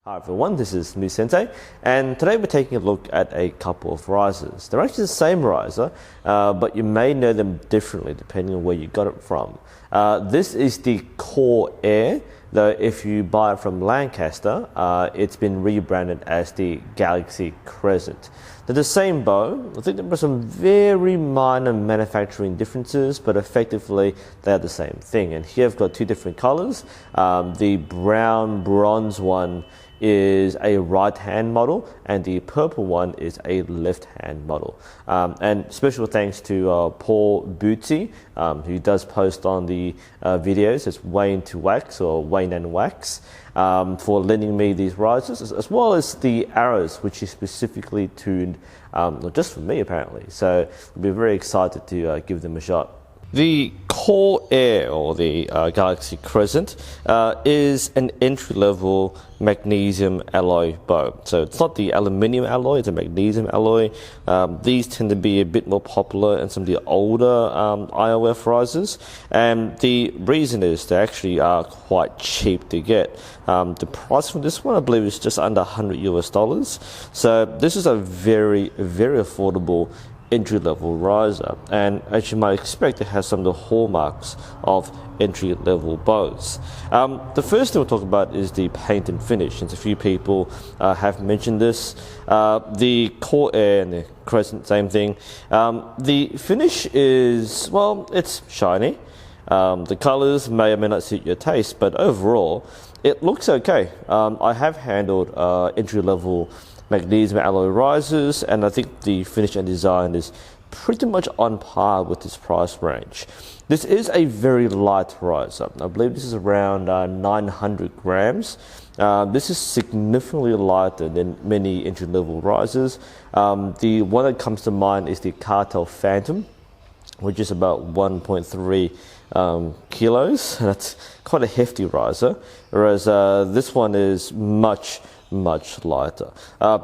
Hi everyone, this is NUSensei, and today we're taking a look at a couple of risers. They're actually the same riser, but you may know them differently depending on where you got it from. This is the Core Air, though if you buy it from Lancaster, it's been rebranded as the Galaxy Crescent. They're the same bow. I think there are some very minor manufacturing differences, but effectively they're the same thing. And here I've got two different colors. The brown bronze one is a right hand model and the purple one is a left hand model. And special thanks to Paul Bootsy, who does post on the videos as Wayne to Wax or Wayne and Wax, for lending me these risers, as well as the arrows, which is specifically tuned not just for me apparently. So I'll be very excited to give them a shot. The Core Air, or the Galaxy Crescent, is an entry-level magnesium alloy bow. So it's not the aluminium alloy, it's a magnesium alloy. These tend to be a bit more popular in some of the older IOF risers, and the reason is they actually are quite cheap to get. The price for this one, I believe, is just under $100 US. So this is a very, very affordable entry-level riser, and as you might expect, it has some of the hallmarks of entry-level bows. The first thing we'll talk about is the paint and finish, since a few people have mentioned this. The Core Air and the Crescent, same thing. The finish is, well, it's shiny. The colors may or may not suit your taste, but overall it looks okay. I have handled entry-level magnesium alloy risers, and I think the finish and design is pretty much on par with this price range. This is a very light riser. I believe this is around 900 grams. This is significantly lighter than many entry-level risers. The one that comes to mind is the Cartel Phantom, which is about 1.3 kilos. That's quite a hefty riser, whereas this one is much lighter.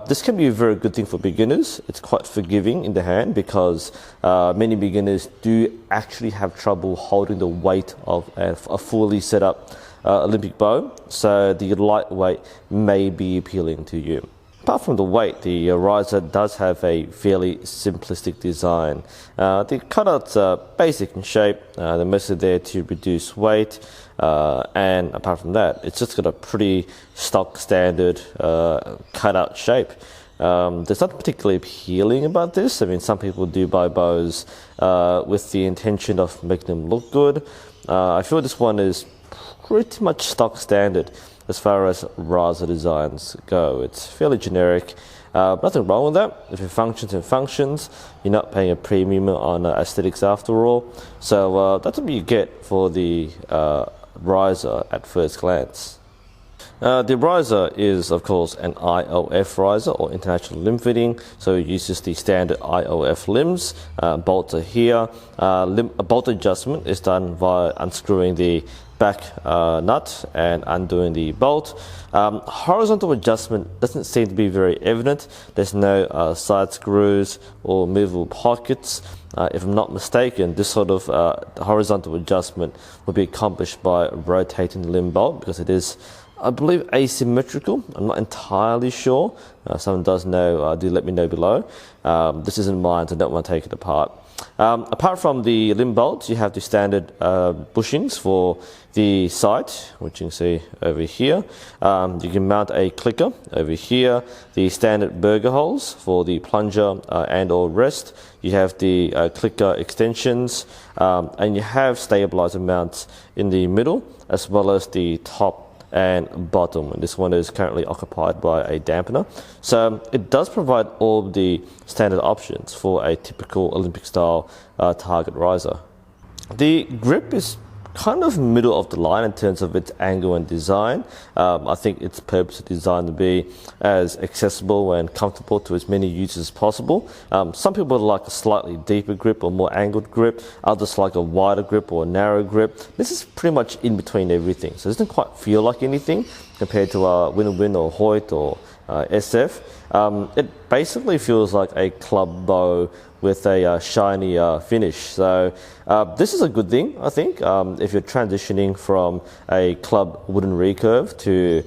This can be a very good thing for beginners. It's quite forgiving in the hand because many beginners do actually have trouble holding the weight of a fully set up Olympic bow, so the lightweight may be appealing to you. Apart from the weight, the riser does have a fairly simplistic design. The cutouts are basic in shape, they're mostly there to reduce weight, and apart from that, it's just got a pretty stock standard cutout shape. There's nothing particularly appealing about this. I mean, some people do buy bows with the intention of making them look good. I feel this one is pretty much stock standard as far as riser designs go. It's fairly generic. Nothing wrong with that. If it functions, you're not paying a premium on aesthetics after all. So that's what you get for the riser at first glance. The riser is, of course, an IOF riser, or international limb fitting, so it uses the standard IOF limbs. Bolts are here. A bolt adjustment is done via unscrewing the back nut and undoing the bolt. Horizontal adjustment doesn't seem to be very evident. There's no side screws or movable pockets. If I'm not mistaken, this sort of horizontal adjustment will be accomplished by rotating the limb bolt, because it is, I believe, asymmetrical. I'm not entirely sure. Someone does know, do let me know below. This isn't mine, so I don't want to take it apart. Apart from the limb bolts, you have the standard bushings for the sight, which you can see over here. You can mount a clicker over here. The standard burger holes for the plunger and or rest. You have the clicker extensions, and you have stabilizer mounts in the middle, as well as the top and bottom, and this one is currently occupied by a dampener. So it does provide all the standard options for a typical Olympic style target riser. The grip is kind of middle of the line in terms of its angle and design. I think its purpose is designed to be as accessible and comfortable to as many users as possible. Some people like a slightly deeper grip or more angled grip, others like a wider grip or a narrow grip. This is pretty much in between everything, so it doesn't quite feel like anything compared to Win or Hoyt or SF. It basically feels like a club bow with a shiny finish. So this is a good thing, I think, if you're transitioning from a club wooden recurve to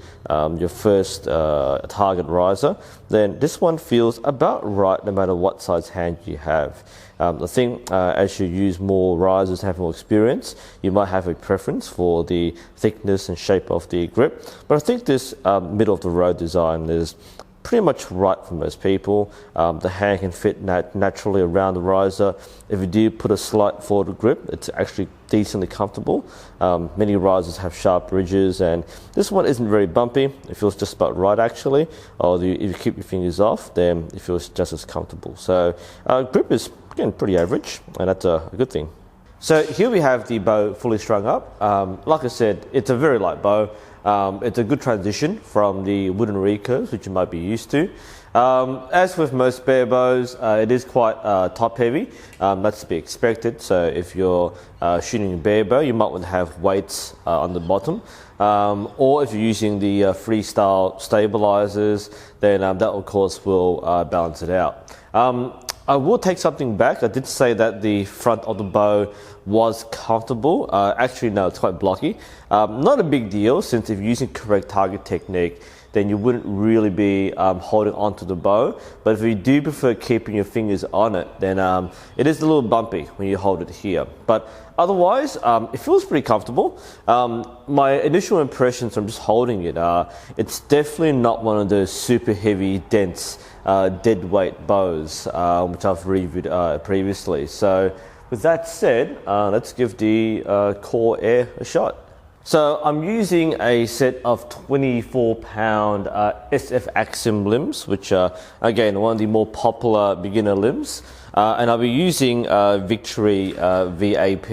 your first target riser, then this one feels about right no matter what size hand you have. I think as you use more risers, have more experience, you might have a preference for the thickness and shape of the grip. But I think this middle of the road design is pretty much right for most people. The hand can fit naturally around the riser. If you do put a slight forward grip, it's actually decently comfortable. Many risers have sharp ridges, and this one isn't very bumpy. It feels just about right actually. Or if you keep your fingers off, then it feels just as comfortable. So grip is again pretty average, and that's a good thing. So here we have the bow fully strung up. Like I said, it's a very light bow. It's a good transition from the wooden recurves, which you might be used to. As with most bear bows, it is quite top heavy. That's to be expected. So if you're shooting a bear bow, you might want to have weights on the bottom. Or if you're using the freestyle stabilizers, then that of course will balance it out. I will take something back. I did say that the front of the bow was comfortable. Actually, no, it's quite blocky. Not a big deal, since if you're using correct target technique, then you wouldn't really be holding onto the bow. But if you do prefer keeping your fingers on it, then it is a little bumpy when you hold it here. But otherwise, it feels pretty comfortable. My initial impressions from just holding it are, it's definitely not one of those super heavy, dense, dead weight bows, which I've reviewed previously. So with that said, let's give the Core Air a shot. So I'm using a set of 24-pound SF Axiom limbs, which are, again, one of the more popular beginner limbs. And I'll be using Victory VAP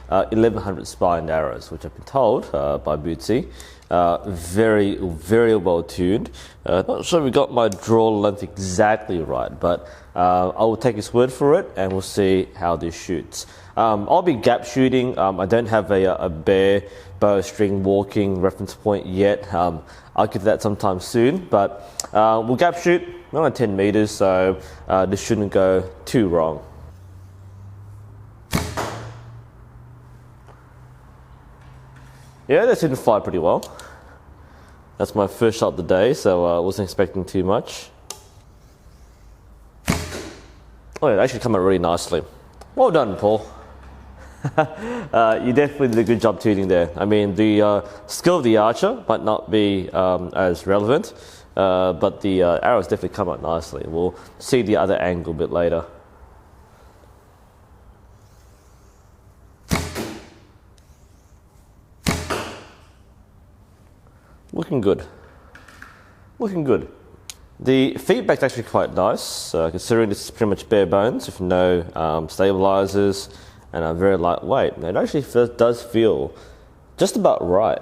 1100 spined arrows, which I've been told by Bootsy. Very, very well tuned. Not sure we got my draw length exactly right, but I will take his word for it, and we'll see how this shoots. I'll be gap shooting. I don't have a bare bow string walking reference point yet. I'll get that sometime soon, but we'll gap shoot around 10 meters, so this shouldn't go too wrong. Yeah, that didn't fly pretty well. That's my first shot of the day, so I wasn't expecting too much. Oh, it actually came out really nicely. Well done, Paul. You definitely did a good job tuning there. I mean, the skill of the archer might not be as relevant, but the arrows definitely come out nicely. We'll see the other angle a bit later. Looking good. Looking good. The feedback's actually quite nice, considering this is pretty much bare bones with no stabilizers and a very lightweight. It actually does feel just about right.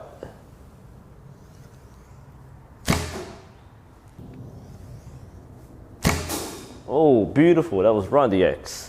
Oh, beautiful. That was right on the X.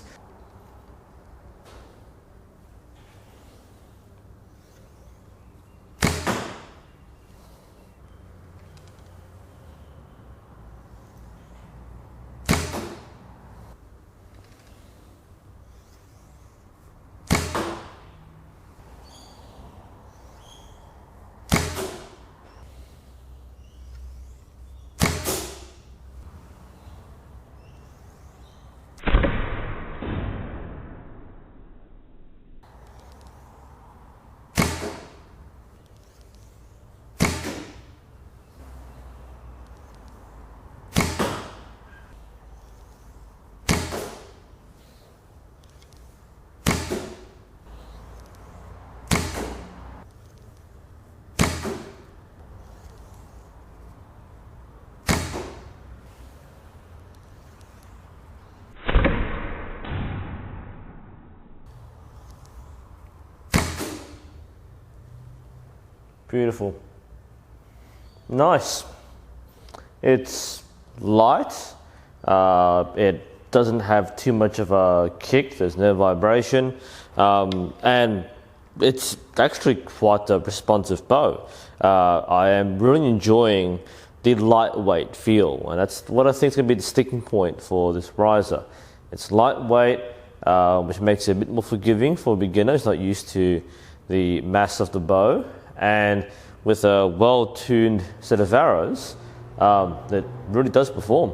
Beautiful. Nice. It's light. It doesn't have too much of a kick. There's no vibration. And it's actually quite a responsive bow. I am really enjoying the lightweight feel, and that's what I think is going to be the sticking point for this riser. It's lightweight, which makes it a bit more forgiving for beginners not used to the mass of the bow, and with a well-tuned set of arrows, that really does perform.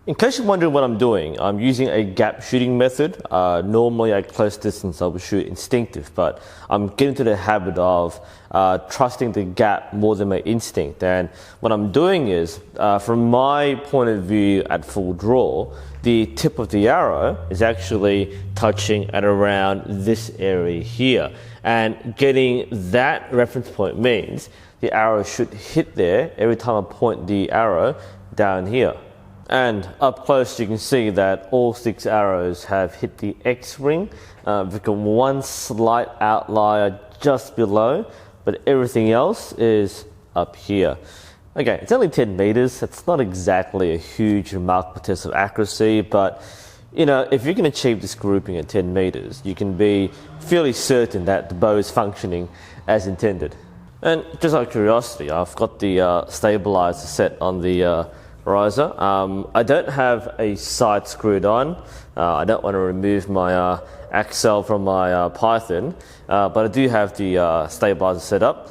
In case you're wondering what I'm doing, I'm using a gap shooting method. Normally at close distance I would shoot instinctive, but I'm getting to the habit of trusting the gap more than my instinct. And what I'm doing is, from my point of view at full draw, the tip of the arrow is actually touching at around this area here. And getting that reference point means the arrow should hit there every time I point the arrow down here. And up close you can see that all 6 arrows have hit the X ring. We've got one slight outlier just below, but everything else is up here. Okay, it's only 10 meters. That's not exactly a huge remarkable test of accuracy, but you know, if you can achieve this grouping at 10 meters, you can be fairly certain that the bow is functioning as intended. And just out of curiosity, I've got the stabilizer set on the riser. I don't have a sight screwed on. I don't want to remove my axle from my Python, but I do have the stabilizer set up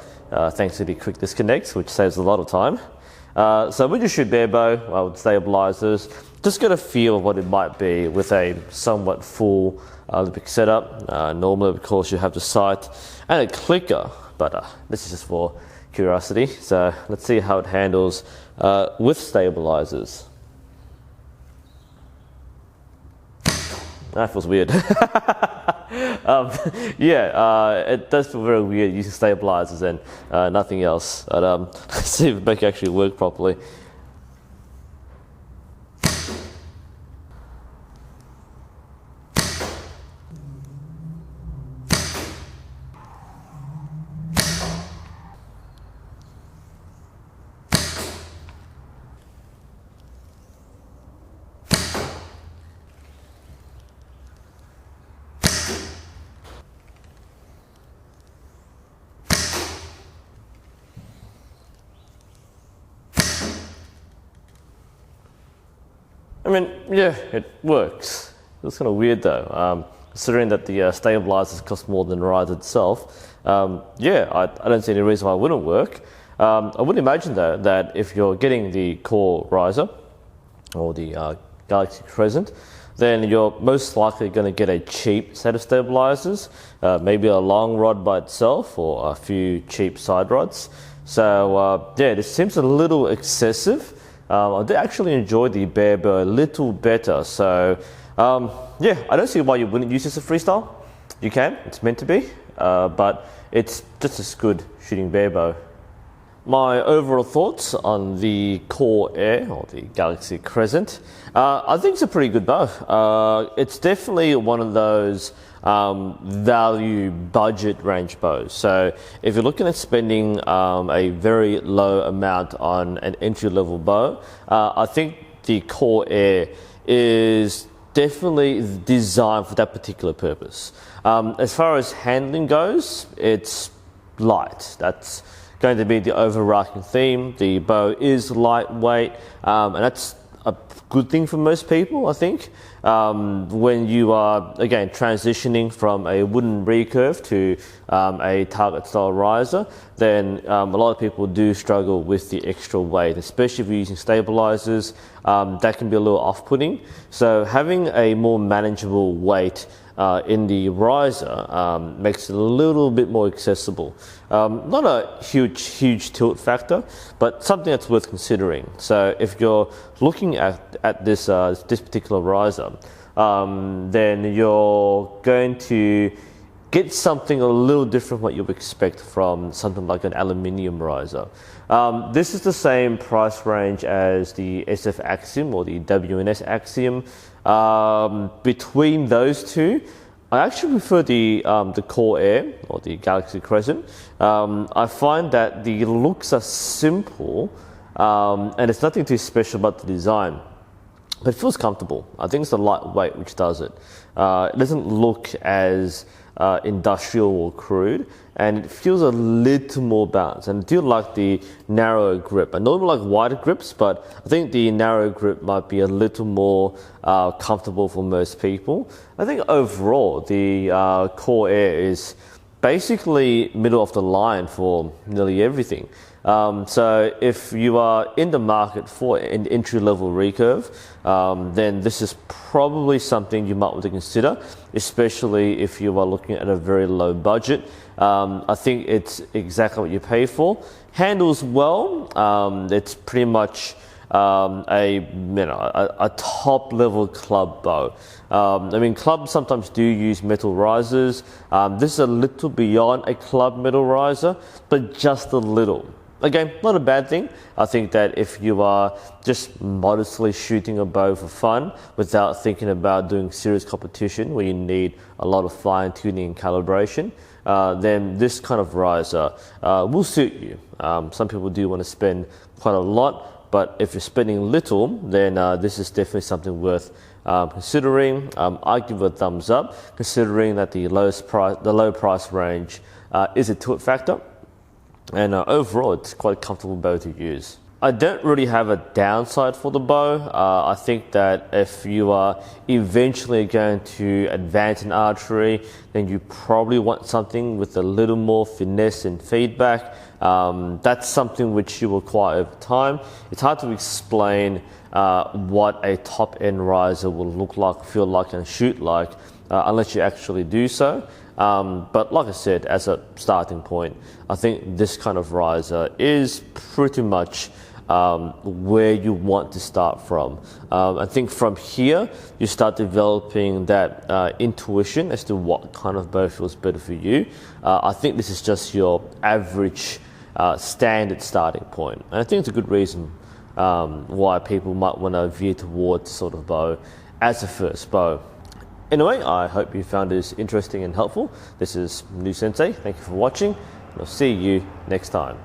thanks to the quick disconnects, which saves a lot of time. So we just shoot bare bow with stabilizers. Just get a feel of what it might be with a somewhat full Olympic setup. Normally, of course, you have the sight and a clicker, but this is just for curiosity. So let's see how it handles with stabilizers. That feels weird. It does feel very weird using stabilizers and nothing else. But let's see if it can actually work properly. I mean, yeah, it works. It's kind of weird though, considering that the stabilizers cost more than the riser itself. I don't see any reason why it wouldn't work. I would imagine though that if you're getting the core riser or the Galaxy Crescent, then you're most likely going to get a cheap set of stabilizers, maybe a long rod by itself or a few cheap side rods. So this seems a little excessive. I did actually enjoy the bare bow a little better. So I don't see why you wouldn't use this as freestyle. You can, it's meant to be, but it's just as good shooting bare bow. My overall thoughts on the Core Air or the Galaxy Crescent, I think it's a pretty good bow. It's definitely one of those value budget range bows. So if you're looking at spending a very low amount on an entry-level bow, I think the Core Air is definitely designed for that particular purpose. As far as handling goes, it's light. That's going to be the overarching theme. The bow is lightweight, and that's a good thing for most people, I think. When you are, again, transitioning from a wooden recurve to a target style riser, then a lot of people do struggle with the extra weight, especially if you're using stabilizers. That can be a little off-putting. So having a more manageable weight in the riser makes it a little bit more accessible. Not a huge tilt factor, but something that's worth considering. So if you're looking at this particular riser, then you're going to get something a little different what you would expect from something like an aluminium riser. This is the same price range as the SF Axiom or the WNS Axiom. Between those two, I actually prefer the Core Air or the Galaxy Crescent. I find that the looks are simple and it's nothing too special about the design. But it feels comfortable. I think it's the lightweight which does it. It doesn't look as industrial or crude, and it feels a little more balanced. And I do like the narrow grip. I normally like wider grips, but I think the narrow grip might be a little more comfortable for most people. I think overall, the Core Air is basically middle of the line for nearly everything. So if you are in the market for an entry-level recurve, then this is probably something you might want to consider, especially if you are looking at a very low budget. I think it's exactly what you pay for. Handles well. It's pretty much a top-level club bow. I mean, clubs sometimes do use metal risers. This is a little beyond a club metal riser, but just a little. Again, not a bad thing. I think that if you are just modestly shooting a bow for fun without thinking about doing serious competition where you need a lot of fine tuning and calibration, then this kind of riser will suit you. Some people do want to spend quite a lot, but if you're spending little, then this is definitely something worth considering. I give it a thumbs up, considering that the low price range is a tilt factor. And overall, it's quite a comfortable bow to use. I don't really have a downside for the bow. I think that if you are eventually going to advance in archery, then you probably want something with a little more finesse and feedback. That's something which you acquire over time. It's hard to explain what a top-end riser will look like, feel like, and shoot like unless you actually do so. But like I said, as a starting point, I think this kind of riser is pretty much where you want to start from. I think from here, you start developing that intuition as to what kind of bow feels better for you. I think this is just your average standard starting point. And I think it's a good reason why people might want to veer towards this sort of bow as a first bow. Anyway, I hope you found this interesting and helpful. This is NUSensei. Thank you for watching, and I'll see you next time.